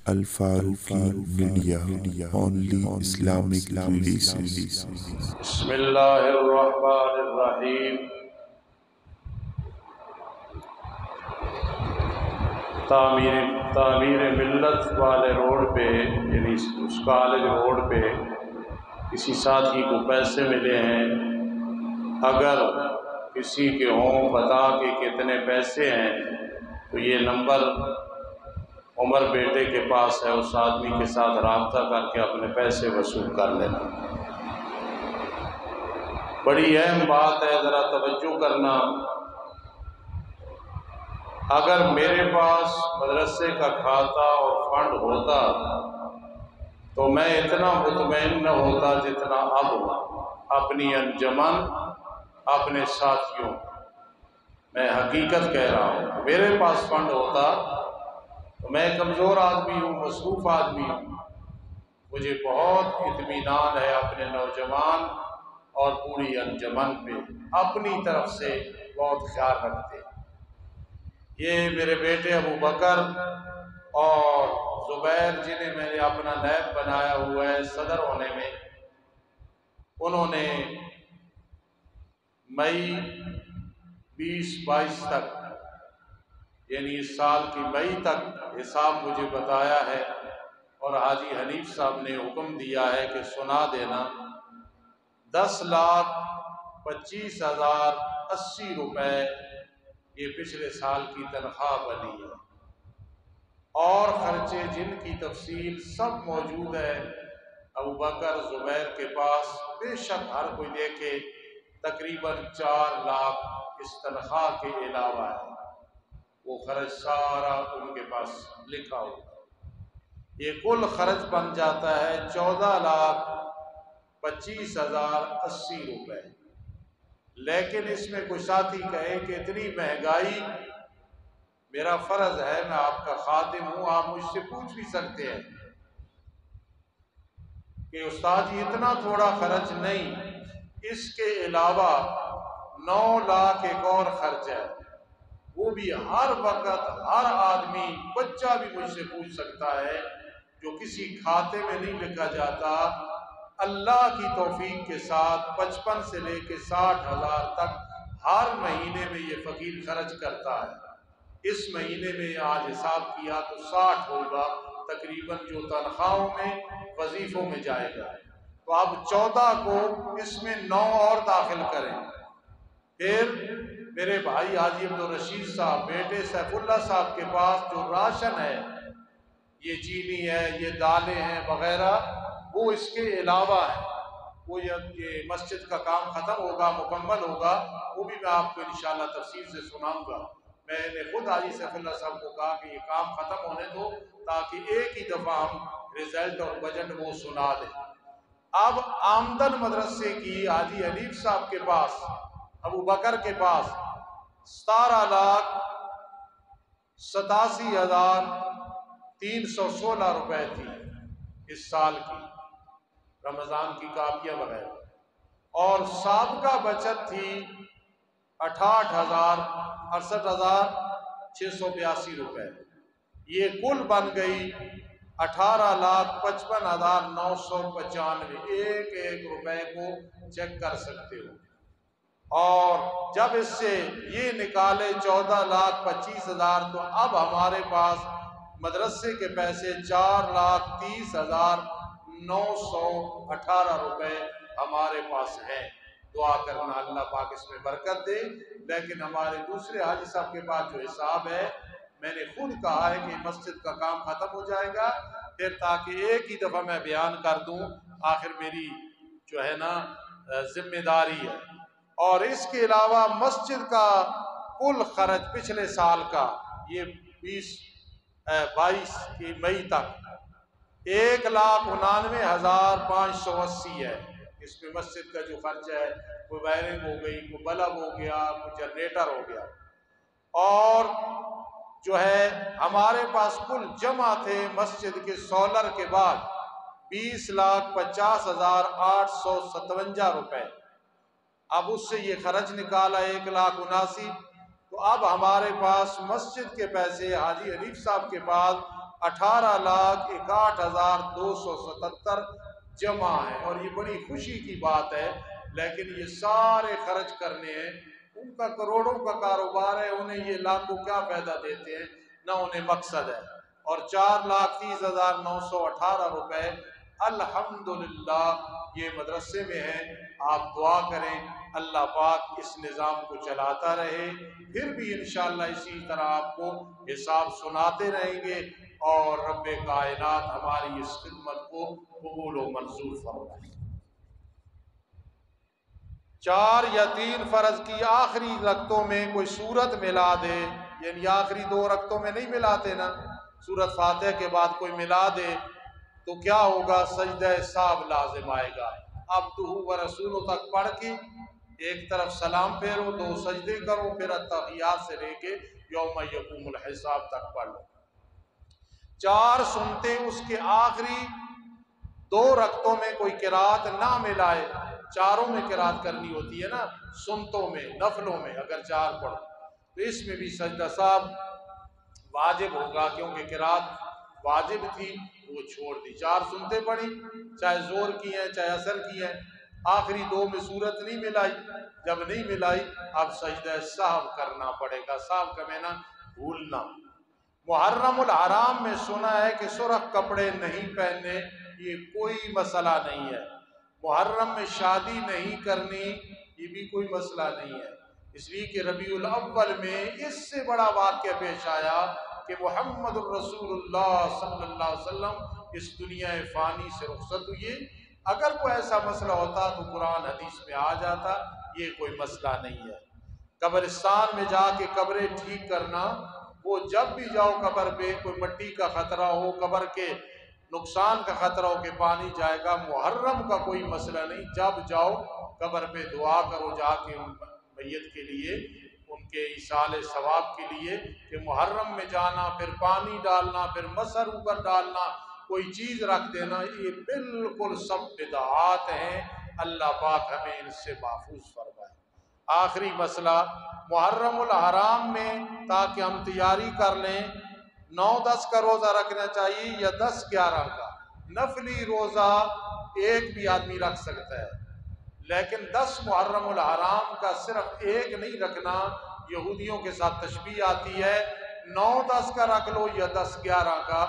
Al-Faruqi media only Islamic release. بسم اللہ الرحمن الرحیم. تعمیر ملت والے روڈ پہ، یعنی اس کالج روڈ پہ کسی ساتھی کو پیسے ملے ہیں. اگر کسی کے ہوں بتا کہ کتنے پیسے ہیں تو یہ نمبر عمر بیٹے کے پاس ہے، اس آدمی کے ساتھ رابطہ کر کے اپنے پیسے وصول کر لینا. بڑی اہم بات ہے، ذرا توجہ کرنا. اگر میرے پاس مدرسے کا کھاتہ اور فنڈ ہوتا تو میں اتنا مطمئن نہ ہوتا جتنا اب اپنی انجمن، اپنے ساتھیوں. میں حقیقت کہہ رہا ہوں، میرے پاس فنڈ ہوتا تو میں کمزور آدمی ہوں، مصروف آدمی ہوں، مجھے بہت اطمینان ہے اپنے نوجوان اور پوری انجمن پہ. اپنی طرف سے بہت خیال رکھتے. یہ میرے بیٹے ابو بکر اور زبیر، جنہیں میں نے اپنا نائب بنایا ہوا ہے صدر ہونے میں، انہوں نے مئی 2022 تک، یعنی اس سال کی مئی تک حساب مجھے بتایا ہے، اور حاجی حنیف صاحب نے حکم دیا ہے کہ سنا دینا. 10,25,080 روپے یہ پچھلے سال کی تنخواہ بنی ہے، اور خرچے جن کی تفصیل سب موجود ہے ابو بکر زبیر کے پاس. بے شک ہر کوئی دیکھے تقریباً 4 لاکھ اس تنخواہ کے علاوہ ہے، وہ خرچ سارا ان کے پاس لکھا ہوا. یہ کل خرچ بن جاتا ہے 14,25,080 روپے. لیکن اس میں کوئی ساتھی کہے کہ اتنی مہنگائی، میرا فرض ہے، میں آپ کا خادم ہوں، آپ مجھ سے پوچھ بھی سکتے ہیں کہ استاد جی اتنا تھوڑا خرچ نہیں، اس کے علاوہ 9 لاکھ ایک اور خرچ ہے. وہ بھی ہر وقت ہر آدمی، بچہ بھی مجھ سے پوچھ سکتا ہے، جو کسی کھاتے میں نہیں لکھا جاتا. اللہ کی توفیق کے ساتھ 55 سے لے کے 60,000 تک ہر مہینے میں یہ فقیر خرچ کرتا ہے. اس مہینے میں آج حساب کیا تو 60 ہوگا تقریباً، جو تنخواہوں میں وظیفوں میں جائے گا. تو اب 14 کو اس میں 9 اور داخل کریں. پھر میرے بھائی حاجی عبدالرشید صاحب، بیٹے سیف اللہ صاحب کے پاس جو راشن ہے، یہ چینی ہے، یہ دالیں ہیں وغیرہ، وہ اس کے علاوہ ہے. وہ یہ مسجد کا کام ختم ہوگا، مکمل ہوگا، وہ بھی میں آپ کو انشاءاللہ تفصیل سے سناؤں گا. میں نے خود حاجی سیف اللہ صاحب کو کہا کہ یہ کام ختم ہونے دو تاکہ ایک ہی دفعہ ہم رزلٹ اور بجٹ وہ سنا دیں. اب آمدن مدرسے کی حاجی حنیف صاحب کے پاس، ابو بکر کے پاس 17,87,316 روپے تھی اس سال کی، رمضان کی کاپیاں وغیرہ، اور سابقہ بچت تھی 68,682 روپے. یہ کل بن گئی 18,55,995. ایک ایک روپے کو چیک کر سکتے ہو. اور جب اس سے یہ نکالے 14,25,000 تو اب ہمارے پاس مدرسے کے پیسے 4,30,918 روپے ہمارے پاس ہیں. دعا کرنا اللہ پاک اس میں برکت دے. لیکن ہمارے دوسرے حاجی صاحب کے پاس جو حساب ہے، میں نے خود کہا ہے کہ مسجد کا کام ختم ہو جائے گا، پھر تاکہ ایک ہی دفعہ میں بیان کر دوں، آخر میری جو ہے نا ذمہ داری ہے. اور اس کے علاوہ مسجد کا کل خرچ پچھلے سال کا، یہ 2022 کی مئی تک 1,99,580 ہے. اس میں مسجد کا جو خرچ ہے، کوئی وائرنگ ہو گئی، کوئی بلب ہو گیا، کوئی جنریٹر ہو گیا. اور جو ہے ہمارے پاس کل جمع تھے مسجد کے سولر کے بعد 20,50,857 روپے. اب اس سے یہ خرچ نکالا 1,79,000، تو تو اب ہمارے پاس مسجد کے پیسے حاجی حنیف صاحب کے پاس 18,61,277 جمع ہیں، اور یہ بڑی خوشی کی بات ہے، لیکن یہ سارے خرچ کرنے ہیں۔ ان کا کروڑوں کا کاروبار ہے، انہیں یہ لاکھوں کیا فائدہ دیتے ہیں، نہ انہیں مقصد ہے۔ اور 4,30,918 روپے الحمدللہ یہ مدرسے میں ہیں۔ آپ دعا کریں اللہ پاک اس نظام کو چلاتا رہے، پھر بھی انشاءاللہ اسی طرح آپ کو حساب سناتے رہیں گے، اور رب کائنات ہماری اس خدمت کو قبول و منظور فرمائے۔ 4 یا 3 فرض کی آخری رکعتوں میں کوئی سورت ملا دے، یعنی آخری 2 رکعتوں میں نہیں ملاتے نا، سورت فاتحہ کے بعد کوئی ملا دے تو کیا ہوگا؟ سجدہ سہو لازم آئے گا۔ عبدہ و رسول تک پڑھ کے ایک طرف سلام پھیرو، 2 سجدے کرو، پھر التحیات سے لے کے یوم یقوم الحساب تک پڑھ لو۔ 4 سنتے اس کے آخری 2 رکعتوں میں کوئی قرات نہ ملائے، چاروں میں قرات کرنی ہوتی ہے نا، سنتوں میں، نفلوں میں اگر 4 پڑھو تو اس میں بھی سجدہ سہو واجب ہوگا، کیونکہ قرات واجب تھی وہ چھوڑ دی۔ 4 سنتے پڑھی، چاہے زور کی ہیں چاہے اثر کی ہیں، آخری 2 میں صورت نہیں ملائی، جب نہیں ملائی اب سجدہ سہو کرنا پڑے گا۔ سہو کا معنی بھولنا۔ محرم الحرام میں سنا ہے کہ سرخ کپڑے نہیں پہننے، یہ کوئی مسئلہ نہیں ہے۔ محرم میں شادی نہیں کرنی، یہ بھی کوئی مسئلہ نہیں ہے، اس لیے کہ ربیع الاول میں اس سے بڑا واقعہ پیش آیا کہ محمد الرسول اللہ صلی اللہ علیہ وسلم اس دنیا فانی سے رخصت ہوئے۔ اگر کوئی ایسا مسئلہ ہوتا تو قرآن حدیث میں آ جاتا، یہ کوئی مسئلہ نہیں ہے۔ قبرستان میں جا کے قبریں ٹھیک کرنا، وہ جب بھی جاؤ قبر پہ کوئی مٹی کا خطرہ ہو، قبر کے نقصان کا خطرہ ہو کہ پانی جائے گا، محرم کا کوئی مسئلہ نہیں، جب جاؤ قبر پہ دعا کرو جا کے ان میت کے لیے، ان کے ایصال ثواب کے لیے، کہ محرم میں جانا، پھر پانی ڈالنا، پھر مسر اوپر ڈالنا، کوئی چیز رکھ دینا، یہ بالکل سب بدعات ہیں۔ اللہ پاک ہمیں ان سے محفوظ فرمائے۔ آخری مسئلہ محرم الحرام میں تاکہ ہم تیاری کر لیں، 9-10 کا روزہ رکھنا چاہیے یا 10-11 کا؟ نفلی روزہ ایک بھی آدمی رکھ سکتا ہے، لیکن 10 محرم الحرام کا صرف ایک نہیں رکھنا، یہودیوں کے ساتھ تشبیہ آتی ہے۔ 9-10 کا رکھ لو یا 10-11 کا،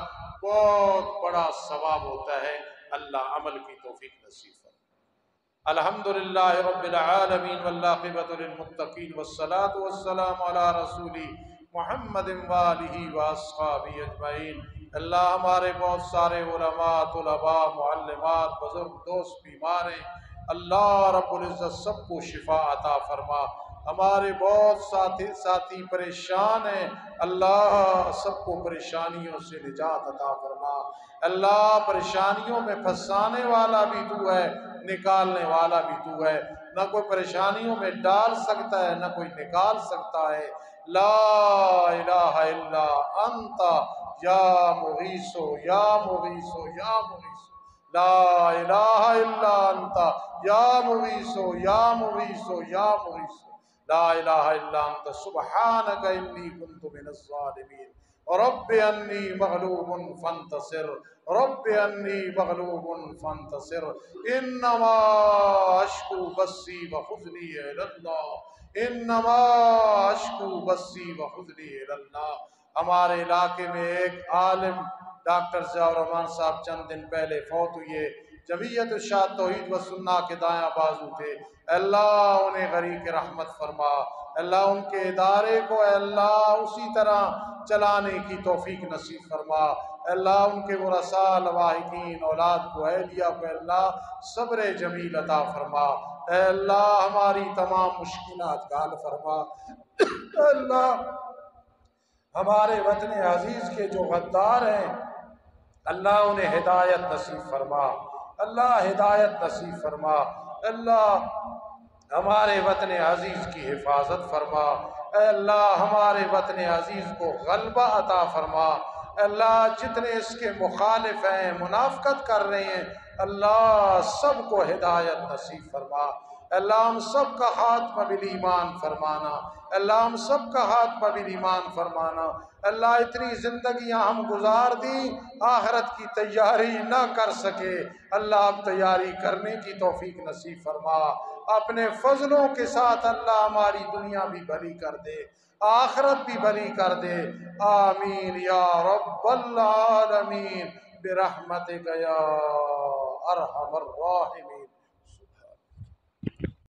بہت بڑا ثواب ہوتا ہے۔ اللہ عمل کی توفیق نصیب فرمائے۔ الحمدللہ رب العالمین والعاقبۃ للمتقین والصلاة والسلام علی رسول محمد وآلہ واصحابہ اجمعین۔ اللہ ہمارے بہت سارے علماء، طلباء، معلمات، بزرگ دوست بیمار ہیں، اللہ رب العزت سب کو شفا عطا فرما۔ ہمارے بہت ساتھی پریشان ہیں، اللہ سب کو پریشانیوں سے نجات عطا فرما۔ اللہ پریشانیوں میں پھنسانے والا بھی تو ہے، نکالنے والا بھی تو ہے، نہ کوئی پریشانیوں میں ڈال سکتا ہے نہ کوئی نکال سکتا ہے۔ لا الہ الا انت یا مغیثو یا مغیثو یا مغیثو، لا الہ الا انت یا مغیثو یا مغیثو یا مغیثو، لا الہ الا انت سبحانک انی کنت من الظالمین، رب انی مغلوب فانتصر، رب انی مغلوب فانتصر، انما اشکو بثی وحزنی الی اللہ، انما اشکو بثی وحزنی الی اللہ۔ ہمارے علاقے میں ایک عالم ڈاکٹر ضیاء الرحمن صاحب چند دن پہلے فوت ہوئے، جمعیت ارشاد توحید و سنہ کے دایاں بازو تھے، اللہ انہیں غریق رحمت فرما، اللہ ان کے ادارے کو اللہ اسی طرح چلانے کی توفیق نصیب فرما، اللہ ان کے ورثاء لواحقین اولاد کو اہلیہ کو اللہ صبر جمیل عطا فرما، اے اللہ ہماری تمام مشکلات کا حل فرما، اللہ ہمارے وطن عزیز کے جو غدار ہیں اللہ انہیں ہدایت نصیب فرما، اللہ ہدایت نصیب فرما، اللہ ہمارے وطن عزیز کی حفاظت فرما، اے اللہ ہمارے وطن عزیز کو غلبہ عطا فرما، اے اللہ جتنے اس کے مخالف ہیں، منافقت کر رہے ہیں، اللہ سب کو ہدایت نصیب فرما، اللہ ہم سب کا خاتمہ بالایمان فرمانا، اللہ ہم سب کا خاتمہ بالایمان فرمانا۔ اللہ اتنی زندگیاں ہم گزار دی، آخرت کی تیاری نہ کر سکے، اللہ اب تیاری کرنے کی توفیق نصیب فرما۔ اپنے فضلوں کے ساتھ اللہ ہماری دنیا بھی بھلی کر دے، آخرت بھی بھلی کر دے، آمین یا رب العالمین برحمتک یا ارحم الراحمین۔